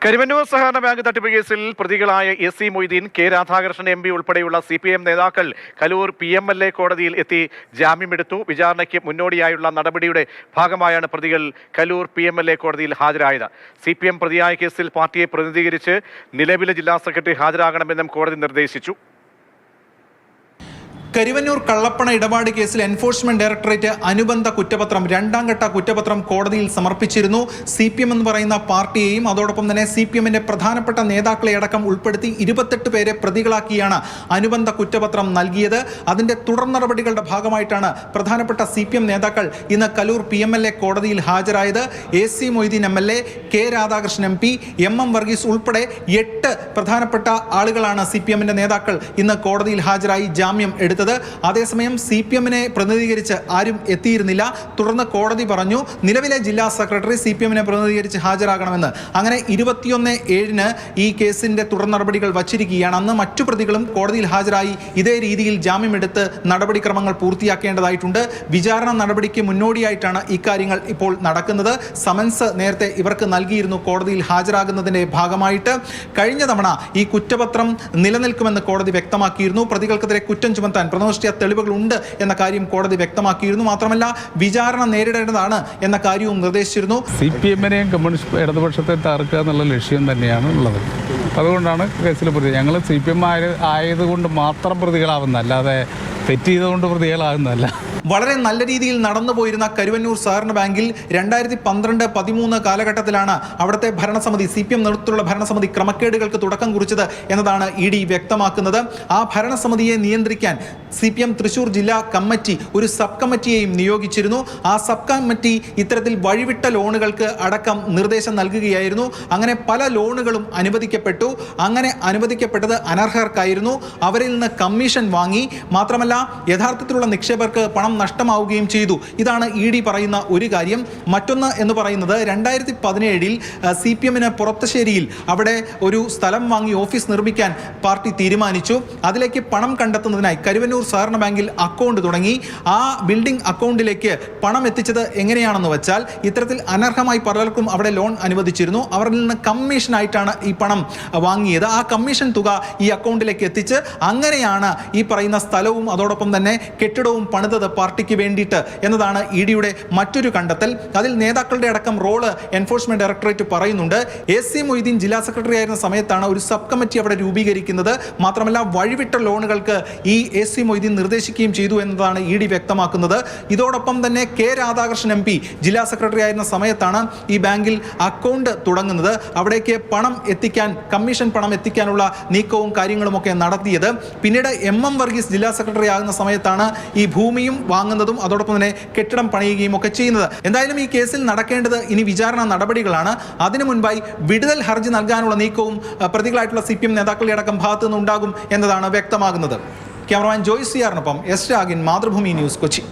കരുവന്നൂർ സഹകരണ ബാങ്ക് തട്ടിപ്പ് കേസിൽ പ്രതികളായ S Moideen, K Radhakrishnan M P ഉൾപ്പെടെയുള്ള CPM നേതാക്കൾ കലൂർ PMLA കോടതിയിൽ എത്തി ജാമ്യമെടുത്തു. വിചാരണയ്ക്ക് മുന്നോടിയായുള്ള നടപടിയുടെ ഭാഗമായാണ് പ്രതികൾ കലൂർ PMLA കോടതിയിൽ ഹാജരായത്. CPM പ്രതിയായ കേസിൽ പാർട്ടിയെ പ്രതിനിധീകരിച്ച് നിലവിലെ ജില്ലാ സെക്രട്ടറി ഹാജരാകണമെന്നും കോടതി നിർദ്ദേശിച്ചു. കരുവന്നൂർ കള്ളപ്പണ ഇടപാട് കേസിൽ എൻഫോഴ്സ്മെന്റ് ഡയറക്ടറേറ്റ് അനുബന്ധ കുറ്റപത്രം, രണ്ടാം ഘട്ട കുറ്റപത്രം കോടതിയിൽ സമർപ്പിച്ചിരുന്നു. CPM എന്ന് പറയുന്ന പാർട്ടിയെയും അതോടൊപ്പം തന്നെ CPMന്റെ പ്രധാനപ്പെട്ട നേതാക്കളെ അടക്കം ഉൾപ്പെടുത്തി 28 പേരെ പ്രതികളാക്കിയാണ് അനുബന്ധ കുറ്റപത്രം നൽകിയത്. അതിന്റെ തുടർ നടപടികളുടെ ഭാഗമായിട്ടാണ് പ്രധാനപ്പെട്ട CPM നേതാക്കൾ ഇന്ന് കലൂർ PMLA കോടതിയിൽ ഹാജരായത്. AC Moideen MLA, K Radhakrishnan MP, MM Varghese ഉൾപ്പെടെ 8 പ്രധാനപ്പെട്ട ആളുകളാണ് CPMന്റെ നേതാക്കൾ ഇന്ന് കോടതിയിൽ ഹാജരായി ജാമ്യം എടുത്തത്. അതേസമയം CPMനെ പ്രതിനിധീകരിച്ച് ആരും എത്തിയിരുന്നില്ല. തുടർന്ന് കോടതി പറഞ്ഞു നിലവിലെ ജില്ലാ സെക്രട്ടറി CPMനെ പ്രതിനിധീകരിച്ച് ഹാജരാകണമെന്ന്. അങ്ങനെ 21/7 ഈ കേസിന്റെ തുടർ നടപടികൾ വച്ചിരിക്കുകയാണ്. അന്ന് മറ്റു പ്രതികളും കോടതിയിൽ ഹാജരായി ഇതേ രീതിയിൽ ജാമ്യമെടുത്ത് നടപടിക്രമങ്ങൾ പൂർത്തിയാക്കേണ്ടതായിട്ടുണ്ട്. വിചാരണ നടപടിക്ക് മുന്നോടിയായിട്ടാണ് ഇക്കാര്യങ്ങൾ ഇപ്പോൾ നടക്കുന്നത്. സമൻസ് നേരത്തെ ഇവർക്ക് നൽകിയിരുന്നു കോടതിയിൽ ഹാജരാകുന്നതിന്റെ ഭാഗമായിട്ട്. കഴിഞ്ഞ തവണ ഈ കുറ്റപത്രം നിലനിൽക്കുമെന്ന് കോടതി വ്യക്തമാക്കിയിരുന്നു. പ്രതികൾക്കെതിരെ കുറ്റം ചുമത്താൻ പ്രഥമദൃഷ്ട്യാ തെളിവുകളുണ്ട് എന്ന കാര്യം കോടതി വ്യക്തമാക്കിയിരുന്നു. മാത്രമല്ല വിചാരണ നേരിടേണ്ടതാണ് എന്ന കാര്യവും നിർദ്ദേശിച്ചിരുന്നു. CPMനെയും കമ്മ്യൂണിസ്റ്റ് ഇടതുപക്ഷത്തെ തകർക്കുക എന്നുള്ള ലക്ഷ്യം തന്നെയാണ് ഉള്ളത്. അതുകൊണ്ടാണ് കേസിൽ പ്രതി. ഞങ്ങൾ CPM ആയതുകൊണ്ട് മാത്രം പ്രതികളാവുന്ന, അല്ലാതെ തെറ്റ് ചെയ്തുകൊണ്ട് പ്രതികളാകുന്നതല്ല. വളരെ നല്ല രീതിയിൽ നടന്നു പോയിരുന്ന കരുവന്നൂർ സഹകരണ ബാങ്കിൽ 2012-13 കാലഘട്ടത്തിലാണ് അവിടുത്തെ ഭരണസമിതി, CPM നേതൃത്വത്തിലുള്ള ഭരണസമിതി ക്രമക്കേടുകൾക്ക് തുടക്കം കുറിച്ചത് എന്നതാണ് ED വ്യക്തമാക്കുന്നത്. ആ ഭരണസമിതിയെ നിയന്ത്രിക്കാൻ CPM തൃശൂർ ജില്ലാ കമ്മിറ്റി ഒരു സബ് കമ്മിറ്റിയെയും നിയോഗിച്ചിരുന്നു. ആ സബ് കമ്മിറ്റി ഇത്തരത്തിൽ വഴിവിട്ട ലോണുകൾക്ക് അടക്കം നിർദ്ദേശം നൽകുകയായിരുന്നു. അങ്ങനെ പല ലോണുകളും അനുവദിക്കപ്പെട്ടു. അങ്ങനെ അനുവദിക്കപ്പെട്ടത് അനർഹർക്കായിരുന്നു. അവരിൽ നിന്ന് കമ്മീഷൻ വാങ്ങി. മാത്രമല്ല യഥാർത്ഥത്തിലുള്ള നിക്ഷേപകർക്ക് പണം നഷ്ടമാവുകയും ചെയ്തു. ഇതാണ് ED പറയുന്ന ഒരു കാര്യം. മറ്റൊന്ന് എന്ന് പറയുന്നത് 2017 CPMന് പുറത്തശ്ശേരിയിൽ അവിടെ ഒരു സ്ഥലം വാങ്ങി ഓഫീസ് നിർമ്മിക്കാൻ പാർട്ടി തീരുമാനിച്ചു. അതിലേക്ക് പണം കണ്ടെത്തുന്നതിനായി കരുവന്നൂർ സഹകരണ ബാങ്കിൽ അക്കൗണ്ട് തുടങ്ങി. ആ ബിൽഡിംഗ് അക്കൗണ്ടിലേക്ക് പണം എത്തിച്ചത് എങ്ങനെയാണെന്ന് വെച്ചാൽ ഇത്തരത്തിൽ അനർഹമായി പലർക്കും അവിടെ ലോൺ അനുവദിച്ചിരുന്നു. അവരിൽ നിന്ന് കമ്മീഷനായിട്ടാണ് ഈ പണം വാങ്ങിയത്. ആ കമ്മീഷൻ തുക ഈ അക്കൗണ്ടിലേക്ക് എത്തിച്ച് അങ്ങനെയാണ് ഈ പറയുന്ന സ്ഥലവും അതോടൊപ്പം തന്നെ കെട്ടിടവും പണിതത് പാർട്ടിക്ക് വേണ്ടിയിട്ട് എന്നതാണ് EDയുടെ മറ്റൊരു കണ്ടെത്തൽ. അതിൽ നേതാക്കളുടെ അടക്കം റോള് എൻഫോഴ്സ്മെന്റ് ഡയറക്ടറേറ്റ് പറയുന്നുണ്ട്. AC മൊയ്തീൻ ജില്ലാ സെക്രട്ടറി ആയിരുന്ന സമയത്താണ് ഒരു സബ് കമ്മിറ്റി അവിടെ രൂപീകരിക്കുന്നത്. മാത്രമല്ല വഴിവിട്ട ലോണുകൾക്ക് ഈ AC മൊയ്തീൻ നിർദ്ദേശിക്കുകയും ചെയ്തു എന്നതാണ് ED വ്യക്തമാക്കുന്നത്. ഇതോടൊപ്പം തന്നെ കെ രാധാകൃഷ്ണൻ MP ജില്ലാ സെക്രട്ടറി ആയിരുന്ന സമയത്താണ് ഈ ബാങ്കിൽ അക്കൗണ്ട് തുടങ്ങുന്നത്. അവിടേക്ക് പണം എത്തിക്കാൻ, കമ്മീഷൻ പണം എത്തിക്കാനുള്ള നീക്കവും കാര്യങ്ങളുമൊക്കെ നടത്തിയത്. പിന്നീട് MM വർഗീസ് ജില്ലാ സെക്രട്ടറി ആകുന്ന സമയത്താണ് ഈ ഭൂമിയും വാങ്ങുന്നതും അതോടൊപ്പം തന്നെ കെട്ടിടം പണിയുകയും ഒക്കെ ചെയ്യുന്നത്. എന്തായാലും ഈ കേസിൽ നടക്കേണ്ടത് ഇനി വിചാരണ നടപടികളാണ്. അതിനു മുൻപായി വിടുതൽ ഹർജി നൽകാനുള്ള നീക്കവും പ്രതികളായിട്ടുള്ള CPM നേതാക്കളുടെ അടക്കം ഭാഗത്തു നിന്നുണ്ടാകും എന്നതാണ് വ്യക്തമാകുന്നത്. ക്യാമറമാൻ ജോയ് CR-നൊപ്പം S രാഗിൻ, മാതൃഭൂമി ന്യൂസ്, കൊച്ചി.